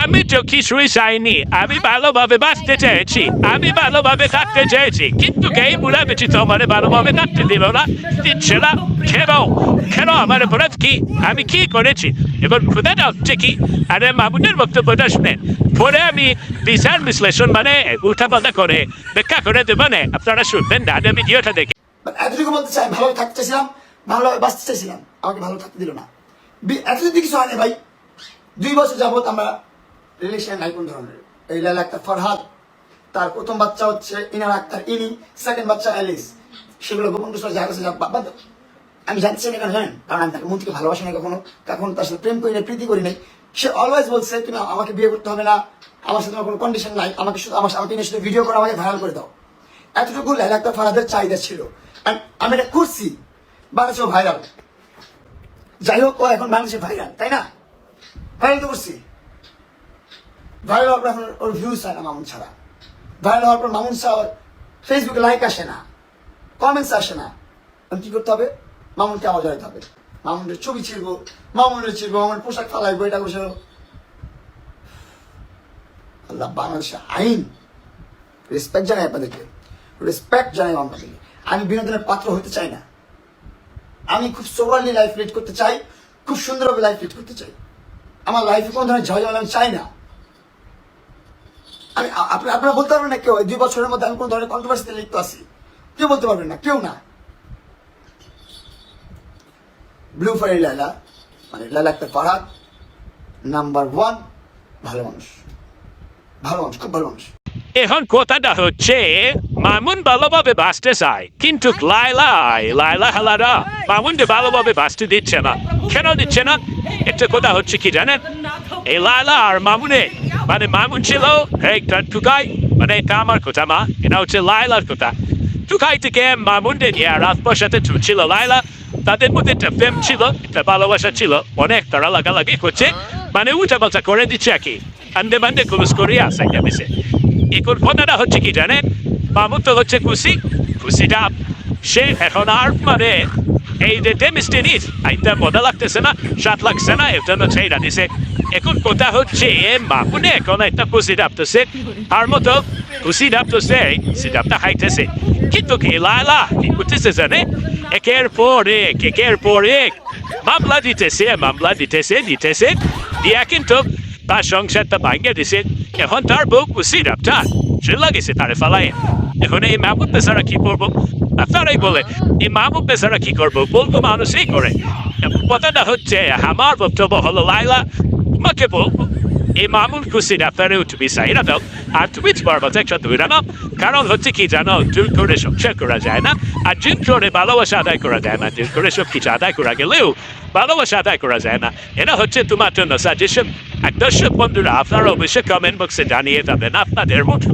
আমি তো কিছুই চাইনি, আমি ভালোভাবে বাঁচতে চেয়েছি, আমি ভালোভাবে থাকতে চেয়েছি, কিন্তু এই বুড়া বেশি তো আমার ভালোভাবে থাকতে দিল না, দিচ্ছে না। কেন কেন আমার অপরাধ কি? আমি কি করেছি? এবার খোদাটা হচ্ছে কি? আরে মামুনের বক্তব্যটা শুনেন, পরে আমি বিচার বিশ্লেষণ মানে উল্টাপাল্টা করে ব্যাখ্যা করে দেবো না, আপনারা শুনবেন না, ভিডিওটা দেখে। এতটুকু বলতে চাই, ভালো থাকতে চাইছিলাম, ভালোভাবে বাঁচতে চাইছিলাম, আমাকে ভালো থাকতে দিল না। এতদিন কিছু হয়নি ভাই, 2 বছর যাবত আমরা রিলেশন নাই কোন ধরনের। এই লাইলা আক্তার ফরহাদ, তার প্রথম বাচ্চা হচ্ছে ইনার আক্তার ইনি, সেকেন্ড বাচ্চা অ্যালিস। সেগুলো গোপন কিছু যা কাছে বাবা, আমি জানতে চাই না কেন জানেন? কারণ আমি তাকে মন থেকে ভালোবাসি না, কখনো কখনো তার সাথে প্রেম করি না, প্রীতি করি নাই। সে অলওয়েজ বলছে তুমি আমাকে বিয়ে করতে হবে না, আমার সাথে কোনো কন্ডিশন নাই, আমাকে শুধু আমাকে নিয়ে শুধু ভিডিও করে আমাকে ভাইরাল করে দাও। এতটুকু লাইলা আক্তার ফরহাদের চাহিদা ছিল, আমি এটা করছি, বাংলাদেশেও ভাইরাল। যাই হোক, ও এখন বাংলাদেশে ভাইরাল, তাই না? ভাইরাল তো করছি। ভাইরাল হওয়ার পর এখন ওর ভিউজ হয় না মামুন ছাড়া। ভাইরাল হওয়ার পর মামুন ছাড়া ফেসবুকে লাইক আসে না, কমেন্টস আসে না। কি করতে হবে? মামুনকে আওয়াজ হতে হবে, মামুনের ছবি ছিড়বো, মামুনের ছিড়বো, মামুনের পোশাক ফালাইবো, এটা বসে। আল্লাহ, বাংলাদেশের আইন রেসপেক্ট জানাই আপনাদেরকে, রেসপেক্ট জানাই আপনাদেরকে। আমি বিনোদনের পাত্র হতে চাই না, আমি খুব সোবারলি লাইফ লিড করতে চাই, খুব সুন্দরভাবে লাইফ লিড করতে চাই। আমার লাইফে কোনো ধরনের ঝামেলা আমি চাই না। আমি আপনারা বলতে পারবেন না কেউ 2 বছরের মধ্যে আমি কোনো ধরনের কন্ট্রোভার্সিতে লিপ্ত আছি? কেউ বলতে পারবেন না, কেউ না। ব্লু ফায়ার লাইলা, মানে লাইলা আক্তার ফরহাদ নাম্বার 1 ভালো মানুষ, ভালো মানুষ, খুব ভালো মানুষ। এখন কথাটা হচ্ছে মামুন ভালোভাবে বাঁচতে চায়, কিন্তু লাইলা হালারা মামুনকে ভালোভাবে বাঁচতে দিচ্ছে না। কেন দিচ্ছে না? একটা কথা হচ্ছে কি জানেন, এই লাইলা আর মামুনে, মানে মামুন ছিল একটা টুকাই, মানে এটা আমার কথা মা, এটা হচ্ছে লাইলার কথা। টুকাই থেকে মামুনকে নিয়ে রাতপর সাথে ছিল লাইলা, তাদের মধ্যে একটা প্রেম ছিল, একটা ভালোবাসা ছিল, অনেক তারা লাগালাগি করছে, মানে উল্টা পাল্টা করে দিচ্ছে আর কি, আন্দে বান্দে ক্লোজ করে আসে গেছে। এখন কথাটা হচ্ছে কি জানেন, মামুন তো হচ্ছে খুশিটা সে এখন আর মানে এই যে ডেমিস্টেনিস আইটা মজা লাগতেছে না, স্বাদ লাগছে না, এর জন্য ছেড়ে দিছে। এখন কথা হচ্ছে মামুনে এখন একটা খুশি ডাবতেছে, তার মতো খুশি ডাবতেছে, সিডাবটা খাইতেছে। কিন্তু কি লাইলা কি করতেছে জানে, একের পর এক মামলা দিতেছে দিয়া কিন্তু তার সংসারটা ভাঙিয়ে দিছে। এখন তার বউ খুশি ডাবটা সে লাগেছে তারে ফালাই। এখন এই মামুন বেচারা কি করবো? আপনারাই বলে এই মামুন বেচারা কি করবো? বলবো মানুষই করে। কথাটা হচ্ছে আমার বক্তব্য হলো লাইলা, তোমাকে বলবো এই মামুন খুশির আপনারেও তুমি চাইরা দাও, আর তুমি তোমার মতো একটা ধরে নাও। কারণ হচ্ছে কি জানো, জোর করে সংসার করা যায় না, আর জোর করে ভালোবাসা আদায় করা যায় না। জোর করে সব কিছু আদায় করা গেলেও ভালোবাসা আদায় করা যায় না। এটা হচ্ছে তোমার জন্য সাজেশন। আর দর্শক বন্ধুরা, আপনারা অবশ্যই কমেন্ট বক্সে জানিয়ে যাবেন আপনাদের মতো।